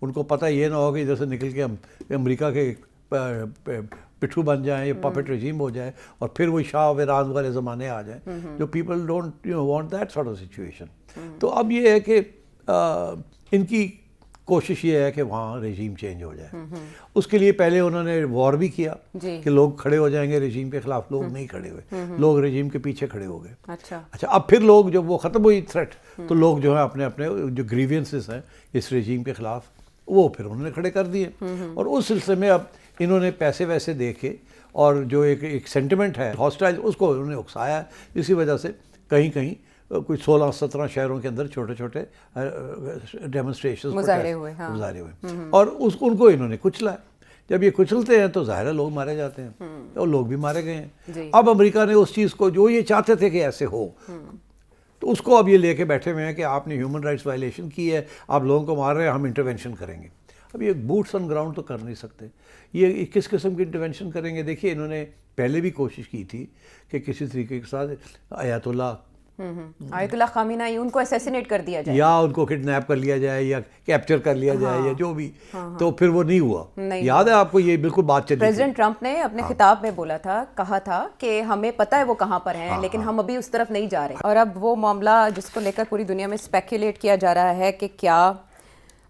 ان کو پتہ یہ نہ ہو کہ ادھر سے نکل کے ہم امریکہ کے پٹھو بن جائیں یا پپٹ رجیم ہو جائے اور پھر وہ شاہ آف ایران والے زمانے آ جائیں. جو people don't want that sort of situation. تو اب یہ ہے کہ ان کی کوشش یہ ہے کہ وہاں رجیم چینج ہو جائے. اس کے لیے پہلے انہوں نے وار بھی کیا کہ لوگ کھڑے ہو جائیں گے رجیم کے خلاف. لوگ نہیں کھڑے ہوئے, لوگ رجیم کے پیچھے کھڑے ہو گئے. اچھا اب پھر لوگ جب وہ ختم ہوئی تھریٹ تو لوگ جو ہے اپنے اپنے جو گریوینسز ہیں اس رجیم کے خلاف وہ پھر انہوں نے کھڑے کر دیے. اور اس سلسلے میں اب انہوں نے پیسے ویسے دے کے اور جو ایک سینٹیمنٹ ہے ہاسٹائل اس کو انہوں نے اکسایا. اسی وجہ سے کہیں کہیں کوئی 16-17 شہروں کے اندر چھوٹے چھوٹے ڈیمونسٹریشن مظاہرے ہوئے اور ان کو انہوں نے کچلا. جب یہ کچلتے ہیں تو ظاہر ہے لوگ مارے جاتے ہیں اور لوگ بھی مارے گئے ہیں. اب امریکہ نے اس چیز کو جو یہ چاہتے تھے کہ ایسے ہو تو اس کو اب یہ لے کے بیٹھے ہوئے ہیں کہ آپ نے ہیومن رائٹس وائلیشن کی ہے, آپ لوگوں کو مار رہے ہیں, ہم انٹرونشن کریں گے. اب یہ بوٹس آن گراؤنڈ تو کر نہیں سکتے. یہ کس قسم کی انٹرونشن کریں گے؟ دیکھیے انہوں نے پہلے بھی کوشش کی تھی کہ کسی طریقے کے ساتھ آیت اللہ خامنہ ای ان کو اسیسینیٹ کر دیا جائے یا ان کو کڈنیپ کر لیا جائے یا کیپچر کر لیا جائے یا جو بھی, تو پھر وہ نہیں ہوا. یاد ہے آپ کو یہ بالکل بات چلی. پریزیڈنٹ ٹرمپ نے اپنے خطاب میں بولا تھا, کہا تھا کہ ہمیں پتہ ہے وہ کہاں پر ہیں لیکن ہم ابھی اس طرف نہیں جا رہے. اور اب وہ معاملہ جس کو لے کر پوری دنیا میں اسپیکولیٹ کیا جا رہا ہے کہ کیا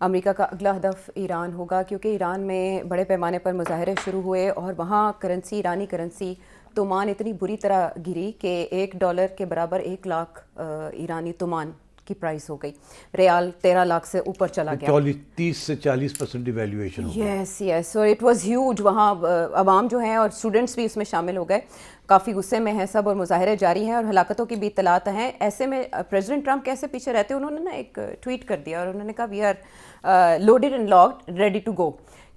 امریکہ کا اگلا ہدف ایران ہوگا, کیونکہ ایران میں بڑے پیمانے پر مظاہرے شروع ہوئے اور وہاں کرنسی, ایرانی کرنسی تومان اتنی بری طرح گری کہ $1 کے برابر 1 لاکھ ایرانی تومان کی پرائس ہو گئی. ریال 13 لاکھ سے اوپر چلا گیا. 30 سے 40% ڈیویلیویشن ہو گئی. یس اور اٹ واز ہیوج. وہاں عوام جو ہیں اور اسٹوڈنٹس بھی اس میں شامل ہو گئے, کافی غصے میں ہیں سب اور مظاہرے جاری ہیں اور ہلاکتوں کی بھی اطلاعات ہیں. ایسے میں پریزیڈنٹ ٹرمپ کیسے پیچھے رہتے ہیں؟ انہوں نے نا ایک ٹویٹ کر دیا اور انہوں نے کہا we are loaded and locked ready to go.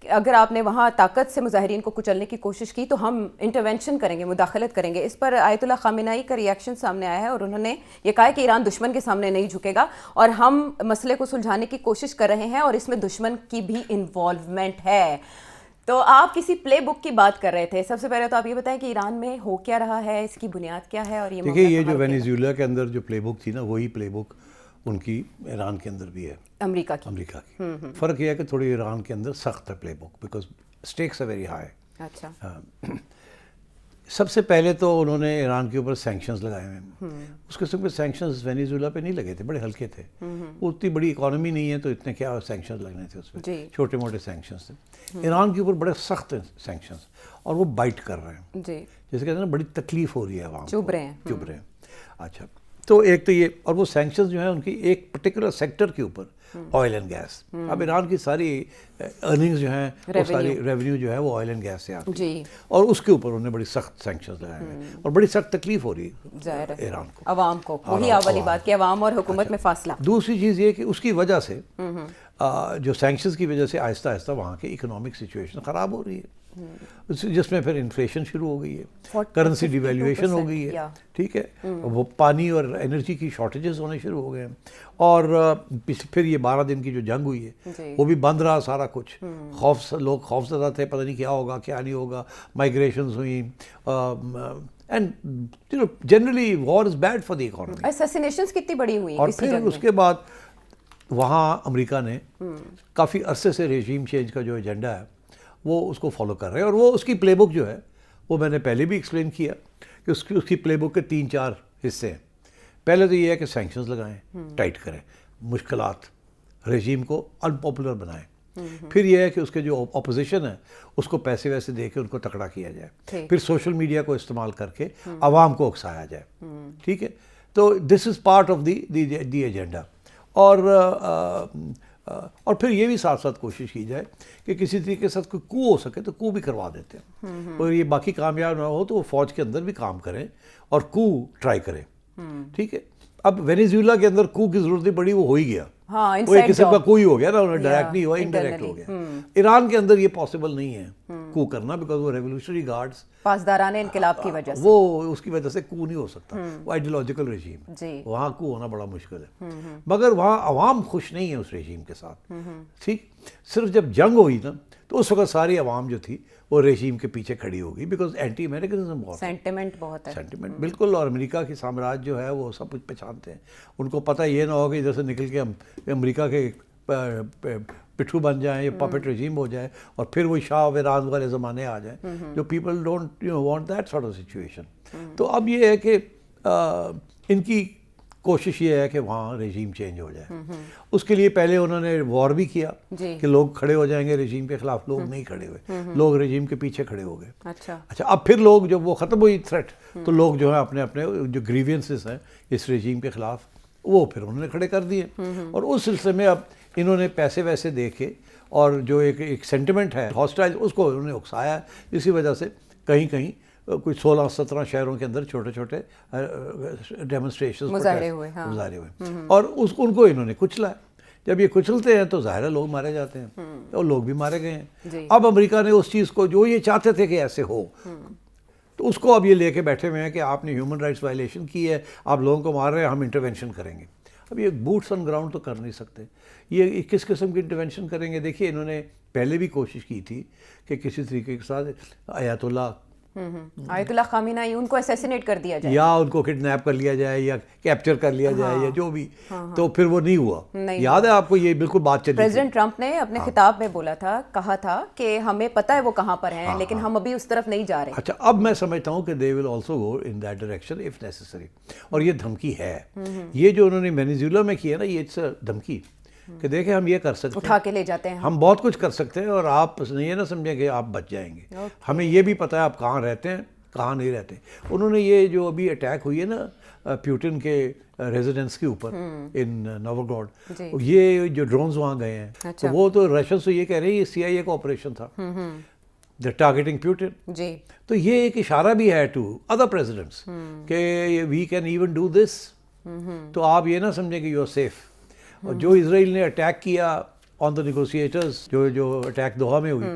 اگر آپ نے وہاں طاقت سے مظاہرین کو کچلنے کی کوشش کی تو ہم انٹرونشن کریں گے, مداخلت کریں گے. اس پر آیت اللہ خامنہ ای کا ریئیکشن سامنے آیا ہے اور انہوں نے یہ کہا کہ ایران دشمن کے سامنے نہیں جھکے گا اور ہم مسئلے کو سلجھانے کی کوشش کر رہے ہیں اور اس میں دشمن کی بھی انوالومنٹ ہے. تو آپ کسی پلے بک کی بات کر رہے تھے. سب سے پہلے تو آپ یہ بتائیں کہ ایران میں ہو کیا رہا ہے, اس کی بنیاد کیا ہے؟ اور دیکھیے یہ جو وینیزویلا کے اندر جو پلے بک تھی نا وہی پلے بک ان کی ایران کے اندر بھی ہے, امریکہ کی. فرق یہ ہے کہ تھوڑی ایران کے اندر سخت ہے playbook because stakes are very high. اچھا سب سے پہلے تو انہوں نے ایران کے اوپر سینکشنز لگائے ہوئے ہیں. اس قسم کے سینکشنز وینیزویلا پہ نہیں لگے تھے, بڑے ہلکے تھے. وہ اتنی بڑی اکانومی نہیں ہے تو اتنے کیا سینکشنز لگنے تھے اس پہ, چھوٹے موٹے سینکشنز تھے. ایران کے اوپر بڑے سخت سینکشنز اور وہ بائٹ کر رہے ہیں, جیسے کہتے ہیں نا بڑی تکلیف ہو رہی ہے عوام, چبھ رہے ہیں. اچھا تو ایک تو یہ, اور وہ سینکشنز جو ہیں ان کی ایک پرٹیکولر سیکٹر کے اوپر آئل اینڈ گیس. اب ایران کی ساری ارننگز جو ہیں وہ ساری ریونیو جو ہے وہ آئل اینڈ گیس سے آتی ہے اور اس کے اوپر انہوں نے بڑی سخت سینکشنز لگائے ہیں اور بڑی سخت تکلیف ہو رہی ہے ایران کو, عوام کو. وہی والی بات کہ عوام اور حکومت میں فاصلہ. دوسری چیز یہ کہ اس کی وجہ سے جو سینکشنز کی وجہ سے آہستہ آہستہ وہاں کی اکنامک سچویشن خراب ہو رہی ہے, جس میں پھر انفلیشن شروع ہو گئی ہے, کرنسی ڈیویلیویشن ہو گئی ہے, ٹھیک ہے, وہ پانی اور انرجی کی شارٹیجز ہونے شروع ہو گئے ہیں. اور پھر یہ 12 دن کی جو جنگ ہوئی ہے وہ بھی بند رہا سارا کچھ. لوگ خوف زدہ تھے, پتہ نہیں کیا ہوگا کیا نہیں ہوگا. مائگریشنز ہوئیں and generally war is bad for the economy. Assassinations کتنی بڑی ہوئی. اور پھر اس کے بعد وہاں امریکہ نے کافی عرصے سے ریجیم چینج کا جو ایجنڈا ہے وہ اس کو فالو کر رہے ہیں. اور وہ اس کی پلے بک جو ہے وہ میں نے پہلے بھی ایکسپلین کیا کہ اس کی پلے بک کے 3-4 حصے ہیں. پہلے تو یہ ہے کہ سینکشنز لگائیں, ٹائٹ کریں, مشکلات, رجیم کو انپاپولر بنائیں. پھر یہ ہے کہ اس کے جو اپوزیشن ہے اس کو پیسے ویسے دے کے ان کو تکڑا کیا جائے. پھر سوشل میڈیا کو استعمال کر کے عوام کو اکسایا جائے. ٹھیک ہے, تو this is part of the agenda. اور پھر یہ بھی ساتھ ساتھ کوشش کی جائے کہ کسی طریقے کے ساتھ کوئی کو ہو سکے تو کو بھی کروا دیتے ہیں. اور یہ باقی کامیاب نہ ہو تو وہ فوج کے اندر بھی کام کریں اور کو ٹرائی کریں. ٹھیک ہے, اب وینیزویلا کے اندر کو کی ضرورت نہیں پڑی, وہ ہو ہی گیا. وہ ایک قسم کا کوئی ہو گیا نا, انہیں ڈائریکٹ نہیں ہوا, انڈائریکٹ ہو گیا. ایران کے اندر یہ پاسبل نہیں ہے کو کرنا بیکاز وہ ریولیوشنری گارڈز پاسداران انقلاب کی وجہ سے, وہ اس کی وجہ سے کو نہیں ہو سکتا. وہ آئیڈیولوجیکل رجیم, وہاں کو ہونا بڑا مشکل ہے. مگر وہاں عوام خوش نہیں ہے اس رجیم کے ساتھ. ٹھیک, صرف جب جنگ ہوئی نا تو اس وقت ساری عوام جو تھی وہ رجیم کے پیچھے کھڑی ہو گئی بیکاز اینٹی امریکنزم بہت, سینٹیمنٹ بہت ہے. سینٹیمنٹ بالکل. اور امریکہ کی سامراج جو ہے وہ سب کچھ پہچانتے ہیں. ان کو پتہ یہ نہ ہو کہ ادھر سے نکل کے ہم امریکہ کے پٹھو بن جائیں, یہ پپٹ رجیم ہو جائے, اور پھر وہی شاہ آف ایران والے زمانے آ جائیں, جو people don't want that sort of situation. تو اب یہ ہے کہ ان کی کوشش یہ ہے کہ وہاں رجیم چینج ہو جائے. اس کے لیے پہلے انہوں نے وار بھی کیا کہ لوگ کھڑے ہو جائیں گے رجیم کے خلاف. لوگ نہیں کھڑے ہوئے, لوگ رجیم کے پیچھے کھڑے ہو گئے. اچھا اب پھر لوگ جب وہ ختم ہوئی تھریٹ, تو لوگ جو ہیں اپنے اپنے جو گریوینسز ہیں اس رجیم کے خلاف وہ پھر انہوں نے کھڑے کر دیے. اور اس سلسلے میں اب انہوں نے پیسے ویسے دے کے اور جو ایک سینٹیمنٹ ہے ہاسٹائل, اس کو انہوں نے اکسایا ہے. اسی وجہ سے کہیں کہیں کوئی 16-17 شہروں کے اندر چھوٹے چھوٹے ڈیمونسٹریشن مظاہرے ہوئے, اور ان کو انہوں نے کچلا ہے. جب یہ کچلتے ہیں تو ظاہر ہے لوگ مارے جاتے ہیں, اور لوگ بھی مارے گئے ہیں. اب امریکہ نے اس چیز کو جو یہ چاہتے تھے کہ ایسے ہو, تو اس کو اب یہ لے کے بیٹھے ہوئے ہیں کہ آپ نے ہیومن رائٹس وائلیشن کی ہے, آپ لوگوں کو مار رہے ہیں, ہم انٹرونشن کریں گے. اب یہ بوٹس آن گراؤنڈ تو کر نہیں سکتے. یہ کس قسم کی انٹرونشن کریں گے؟ دیکھیے انہوں نے پہلے بھی کوشش کی تھی کہ کسی طریقے کے ساتھ آیت اللہ خامنہ ان کو اسیسینیٹ کر دیا جائے, یا ان کو کڈنیپ کر لیا جائے, یا کیپچر کر لیا جائے, یا جو بھی, تو پھر وہ نہیں ہوا. یاد ہے آپ کو یہ بالکل بات چلی. پریزیڈنٹ ٹرمپ نے اپنے خطاب میں بولا تھا, کہا تھا کہ ہمیں پتہ ہے وہ کہاں پر ہیں, لیکن ہم ابھی اس طرف نہیں جا رہے. اچھا اب میں سمجھتا ہوں کہ they will also go in that direction if necessary. اور یہ دھمکی ہے, یہ جو انہوں نے وینیزویلا میں کیا نا, یہ اٹس دھمکی کہ دیکھیں ہم یہ کر سکتے ہیں, اٹھا کے لے جاتے ہیں, ہم بہت کچھ کر سکتے ہیں, اور آپ یہ نہ سمجھیں کہ آپ بچ جائیں گے. ہمیں یہ بھی پتہ ہے آپ کہاں رہتے ہیں, کہاں نہیں رہتے. انہوں نے یہ جو ابھی اٹیک ہوئی ہے نا پیوٹن کے ریزیڈنس کے اوپر ان نوگراڈ, یہ جو ڈرونز وہاں گئے ہیں, تو وہ تو رشین سے یہ کہہ رہے ہیں یہ CIA کا آپریشن تھا, دا ٹارگیٹنگ پیوٹن. تو یہ ایک اشارہ بھی ہے ٹو ادر پریزیڈنٹس کہ we can even do this. تو آپ یہ نہ سمجھیں کہ یو آر سیف. اور جو اسرائیل نے اٹیک کیا آن دا نیگوسیٹرز, جو اٹیک دوحہ میں ہوئی,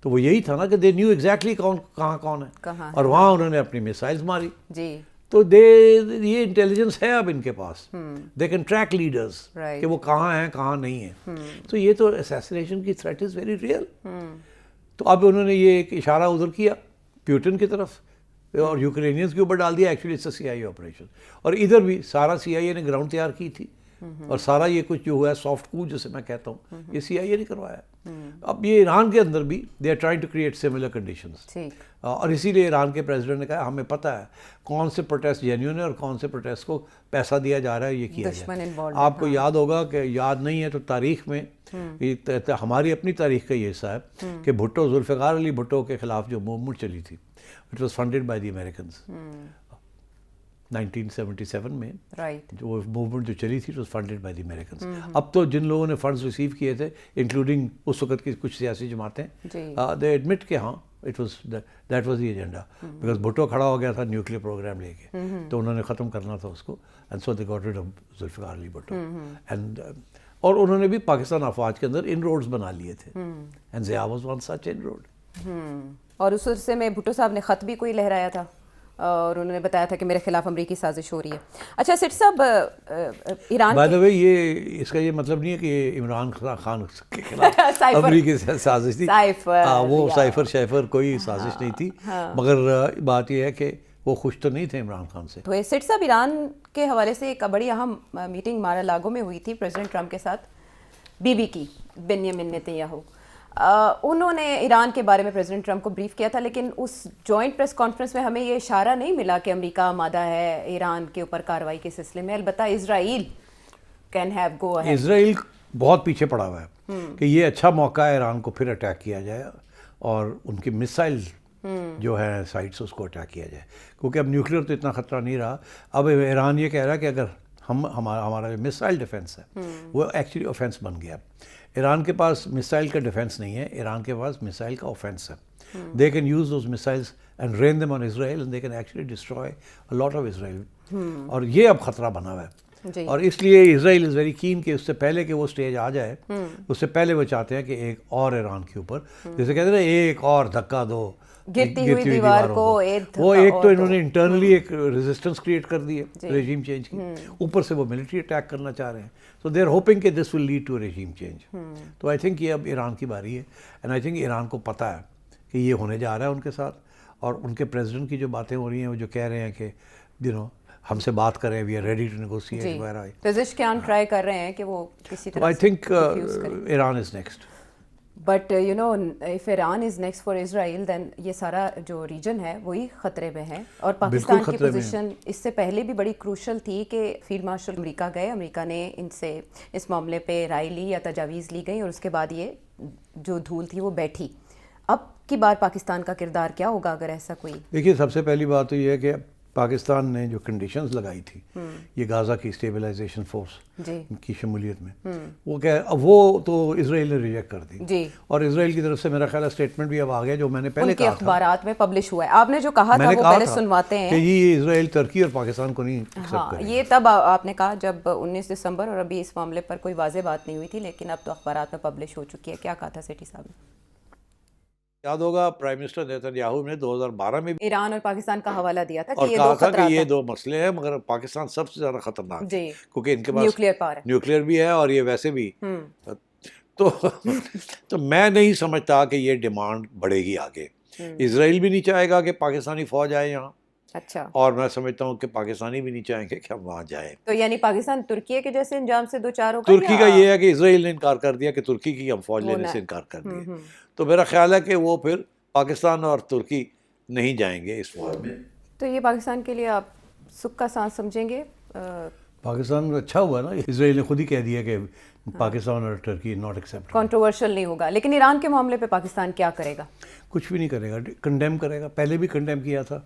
تو وہ یہی تھا نا کہ دے نیو ایگزیکٹلی کہاں کون ہے, اور وہاں انہوں نے اپنی میسائلز ماری. تو یہ انٹیلیجنس ہے اب ان کے پاس, دے کین ٹریک لیڈرز کہ وہ کہاں ہیں کہاں نہیں ہیں. تو یہ تو اسیسینیشن کی تھریٹ از ویری ریئل. تو اب انہوں نے یہ ایک اشارہ ادھر کیا پیوٹن کی طرف, اور یوکرینینز کے اوپر ڈال دیا. Actually it's a CIA operation, اور ادھر بھی سارا CIA نے گراؤنڈ تیار کی تھی, اور سارا یہ کچھ جو ہوا ہے سافٹ کو جسے میں کہتا ہوں, یہ CIA نے کروایا. اب یہ ایران کے اندر بھی they are trying to create similar conditions, اور اسی لیے ایران کے پریزیڈنٹ نے کہا ہمیں پتہ ہے کون سے پروٹیسٹ جینیون ہے اور کون سے پروٹیسٹ کو پیسہ دیا جا رہا ہے, یہ کیا جائے. آپ کو یاد ہوگا کہ یاد نہیں ہے تو تاریخ میں, ہماری اپنی تاریخ کا یہ حصہ ہے کہ بھٹو, ذوالفقار علی بھٹو کے خلاف جو موومنٹ چلی تھی, it was funded by the Americans 1977 میں. جو موومنٹ جو چلی تھی was funded by the Americans. اب تو جن لوگوں نے فنڈز ریسیو کیے تھے انکلوڈنگ اس وقت کی کچھ سیاسی جماعتیں, دے ایڈمٹ کہ ہاں it was that was the agenda, because Bhutto کھڑا ہو گیا تھا نیوکلیر پروگرام لے کے, تو انہوں نے ختم کرنا تھا اس کو, and so they got rid of Zulfikar Ali Bhutto. And اور انہوں نے بھی پاکستان افواج کے اندر ان روڈز بنا لیے تھے, and Zia was one such in road. اور اس عرصے میں بھٹو صاحب نے خط بھی کوئی لہرایا تھا, اور انہوں نے بتایا تھا کہ میرے خلاف امریکی سازش ہو رہی ہے. اچھا سٹ صاحب, ایران بائی دی وے یہ اس کا یہ مطلب نہیں ہے کہ عمران خان کے خلاف امریکی سازش تھی, وہ سائفر کوئی سازش نہیں تھی, مگر بات یہ ہے کہ وہ خوش تو نہیں تھے عمران خان سے. تو سٹ صاحب ایران کے حوالے سے ایک بڑی اہم میٹنگ مارا لاگو میں ہوئی تھی پریزیڈنٹ ٹرمپ کے ساتھ, بی کی بنیامین نیتنیاہو. انہوں نے ایران کے بارے میں پریزیڈنٹ ٹرمپ کو بریف کیا تھا, لیکن اس جوائنٹ پریس کانفرنس میں ہمیں یہ اشارہ نہیں ملا کہ امریکہ آمادہ ہے ایران کے اوپر کارروائی کے سلسلے میں. البتہ اسرائیل کین ہیو گو اہیڈ. اسرائیل بہت پیچھے پڑا ہوا ہے کہ یہ اچھا موقع ہے ایران کو پھر اٹیک کیا جائے, اور ان کی میسائل جو ہے سائٹس اس کو اٹیک کیا جائے, کیونکہ اب نیوکلیر تو اتنا خطرہ نہیں رہا. اب ایران یہ کہہ رہا ہے کہ اگر ہمارا جو میسائل ڈیفنس ہے وہ ایکچولی اوفینس بن گیا. ایران کے پاس میسائل کا ڈیفنس نہیں ہے, ایران کے پاس میسائل کا اوفینس ہے. They can use those missiles and rain them on Israel, and they can actually destroy a lot of Israel. اور یہ اب خطرہ بنا ہوا ہے, اور اس لیے اسرائیل از ویری کین کہ اس سے پہلے کہ وہ اسٹیج آ جائے, اس سے پہلے وہ چاہتے ہیں کہ ایک اور ایران کے اوپر, جیسے کہتے ہیں ایک اور دھکا دو گرتی ہوئی دیوار کو. وہ ایک تو انہوں نے انٹرنلی ایک ریزسٹنس کریٹ کر دی ہے ریجیم چینج کی, اوپر سے وہ ملٹری اٹیک کرنا چاہ رہے ہیں. سو دے آر ہوپنگ کہ this will lead to regime change. تو آئی تھنک یہ اب ایران کی باری ہے, اینڈ آئی تھنک ایران کو پتہ ہے کہ یہ ہونے جا رہا ہے ان کے ساتھ. اور ان کے پریزیڈنٹ کی جو باتیں ہو رہی ہیں وہ جو کہہ رہے ہیں کہ ہم سے بات کریں, we are ready to negotiate وغیرہ. پزشکیان ٹرائی کر رہے ہیں کہ وہ کسی طرح I think Iran is next. But you know if Iran is next for Israel then یہ سارا جو ریجن ہے وہی خطرے میں ہے. اور پاکستان کی پوزیشن اس سے پہلے بھی بڑی کروشل تھی کہ فیلڈ مارشل امریکہ گئے, امریکہ نے ان سے اس معاملے پہ رائے لی یا تجاویز لی گئی, اور اس کے بعد یہ جو دھول تھی وہ بیٹھی. اب کی بار پاکستان کا کردار کیا ہوگا اگر ایسا کوئی؟ دیکھیے سب سے پہلی بات تو یہ ہے کہ پاکستان نے جو کنڈیشنز لگائی تھی یہ غازہ کی اسٹیبلائزیشن فورس کی شمولیت میں, وہ تو اسرائیل نے ریجیکٹ کر دی, اور اسرائیل کی طرف سے میرا خیال ہے اسٹیٹمنٹ بھی اب آ گیا جو میں نے پہلے کہا تھا, اخبارات میں پبلش ہوا ہے. آپ نے جو کہا تھا وہ پہلے سنواتے ہیں کہ یہ اسرائیل ترکی اور پاکستان کو نہیں ایکسیپٹ کرے. یہ تب آپ نے کہا جب 19 دسمبر, اور ابھی اس معاملے پر کوئی واضح بات نہیں ہوئی تھی, لیکن اب تو اخبارات میں پبلش ہو چکی ہے. کیا کہا تھا سیٹھی صاحب نے؟ یاد ہوگا پرائم منسٹر نیتن یاہو نے 2012 میں ایران اور پاکستان کا حوالہ دیا تھا اور کہا تھا کہ یہ دو مسئلے ہیں, مگر پاکستان سب سے زیادہ خطرناک ہے کیونکہ ان کے پاس نیوکلیئر بھی ہے اور یہ ویسے بھی. تو میں نہیں سمجھتا کہ یہ ڈیمانڈ بڑھے گی آگے. اسرائیل بھی نہیں چاہے گا کہ پاکستانی فوج آئے یہاں, اچھا, اور میں سمجھتا ہوں کہ پاکستانی بھی نہیں چاہیں گے کہ ہم وہاں جائیں. تو یعنی پاکستان ترکی کے جیسے انجام سے دو چار ہوگا. ترکی کا یہ ہے کہ اسرائیل نے انکار کر دیا کہ ترکی کی ہم فوج لینے سے انکار کر دیا, تو میرا خیال ہے کہ وہ پھر پاکستان اور ترکی نہیں جائیں گے اس وار میں. تو یہ پاکستان کے لیے آپ سکھ کا سانس سمجھیں گے؟ پاکستان اچھا ہوا نا, اسرائیل نے خود ہی کہہ دیا کہ پاکستان اور ٹرکی ناٹ ایکسیپٹ. کنٹروورشل نہیں ہوگا, لیکن ایران کے معاملے پہ پاکستان کیا کرے گا؟ کچھ بھی نہیں کرے گا, کنڈیم کرے گا. پہلے بھی کنڈیم کیا تھا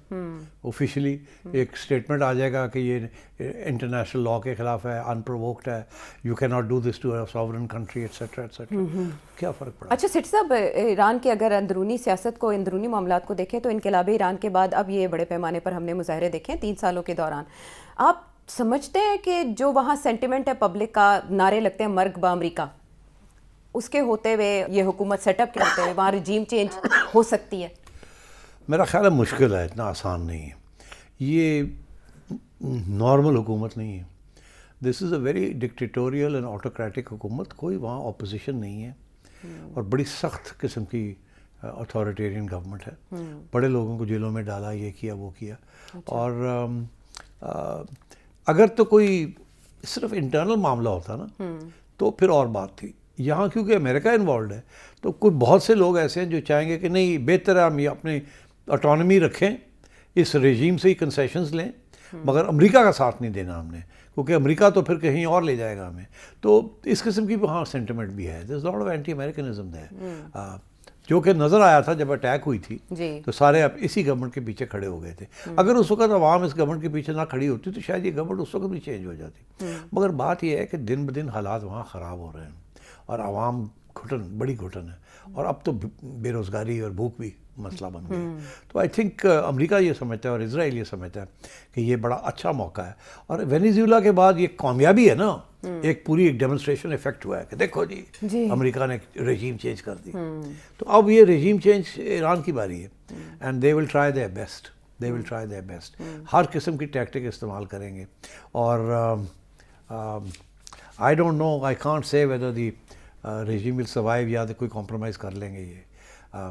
آفیشلی, ایک اسٹیٹمنٹ آ جائے گا کہ یہ انٹرنیشنل لاء کے خلاف ہے, ان پرووکڈ ہے, you can not do this to a sovereign country etcetera etcetera. کیا فرق پڑا؟ اچھا سیٹھی صاحب, ایران کی اگر اندرونی سیاست کو, اندرونی معاملات کو دیکھیں تو انقلاب ایران کے بعد اب یہ بڑے پیمانے پر ہم نے مظاہرے دیکھے 3 سالوں کے دوران. آپ سمجھتے ہیں کہ جو وہاں سینٹیمنٹ ہے پبلک کا, نعرے لگتے ہیں مرگ با امریکہ, اس کے ہوتے ہوئے, یہ حکومت سیٹ اپ کے ہوتے ہوئے وہاں رجیم چینج ہو سکتی ہے؟ میرا خیال ہے مشکل ہے, اتنا آسان نہیں ہے. یہ نارمل حکومت نہیں ہے. دس از اے ویری ڈکٹیٹوریل اینڈ آٹوکریٹک حکومت. کوئی وہاں اپوزیشن نہیں ہے, اور بڑی سخت قسم کی اتھارٹیرین گورنمنٹ ہے. بڑے لوگوں کو جیلوں میں ڈالا, یہ کیا وہ کیا. اور اگر تو کوئی صرف انٹرنل معاملہ ہوتا نا تو پھر اور بات تھی. یہاں کیونکہ امریکہ انوالوڈ ہے تو کوئی بہت سے لوگ ایسے ہیں جو چاہیں گے کہ نہیں, بہتر ہے ہم یہ اپنی اٹانومی رکھیں, اس رجیم سے ہی کنسیشنز لیں, مگر امریکہ کا ساتھ نہیں دینا ہم نے, کیونکہ امریکہ تو پھر کہیں اور لے جائے گا ہمیں. تو اس قسم کی وہاں سینٹیمنٹ بھی ہے. دیر از لاٹ آف اینٹی امریکنزم ہے, جو کہ نظر آیا تھا جب اٹیک ہوئی تھی تو سارے اب اسی گورنمنٹ کے پیچھے کھڑے ہو گئے تھے. اگر اس وقت عوام اس گورنمنٹ کے پیچھے نہ کھڑی ہوتی تو شاید یہ گورنمنٹ اس وقت بھی چینج ہو جاتی. مگر بات یہ ہے کہ دن بدن حالات وہاں خراب ہو رہے ہیں, اور عوام بڑی گھٹن ہے, اور اب تو بے روزگاری اور بھوک بھی مسئلہ بن گیا. تو آئی تھنک امریکہ یہ سمجھتا ہے اور اسرائیل یہ سمجھتا ہے کہ یہ بڑا اچھا موقع ہے. اور وینیزویلا کے بعد یہ کامیابی ہے نا, ایک پوری ایک ڈیمونسٹریشن افیکٹ ہوا ہے کہ دیکھو جی امریکہ نے رجیم چینج کر دی. تو اب یہ رجیم چینج ایران کی باری ہے, and they will try their best, they will try their best. ہر قسم کی ٹیکٹک استعمال کریں گے. اور I don't know, I can't say whether the regime will survive یا کوئی کمپرومائز کر لیں گے. یہ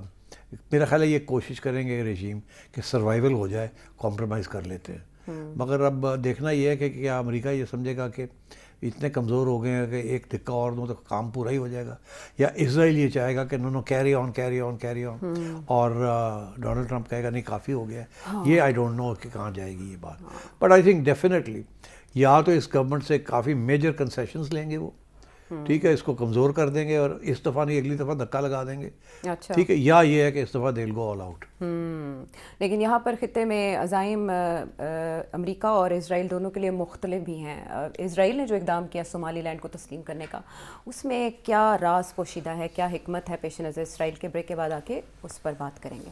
میرا خیال ہے یہ کوشش کریں گے رجیم کہ سروائیول ہو جائے, کمپرومائز کر لیتے ہیں. مگر اب دیکھنا یہ ہے کہ کیا امریکہ یہ سمجھے گا کہ اتنے کمزور ہو گئے ہیں کہ ایک دھکا اور دوں تو کام پورا ہی ہو جائے گا, یا اسرائیل یہ چاہے گا کہ no carry on carry on carry on, اور ڈونلڈ ٹرمپ کہے گا نہیں کافی ہو گیا ہے. یہ آئی ڈونٹ نو کہ کہاں جائے گی یہ بات. بٹ آئی تھنک ڈیفینیٹلی یا تو اس گورنمنٹ سے کافی میجر کنسیشنز لیں گے وہ, ٹھیک ہے, اس کو کمزور کر دیں گے اور اس دفعہ نہیں اگلی دفعہ دھکا لگا دیں گے, ٹھیک ہے, یا یہ ہے کہ اس دفعہ they'll go all out. لیکن یہاں پر خطے میں عزائم امریکہ اور اسرائیل دونوں کے لیے مختلف بھی ہیں. اسرائیل نے جو اقدام کیا صومالی لینڈ کو تسلیم کرنے کا, اس میں کیا راز پوشیدہ ہے, کیا حکمت ہے پیش نظر؟ اسرائیل کے بریک کے بعد آ کے اس پر بات کریں گے.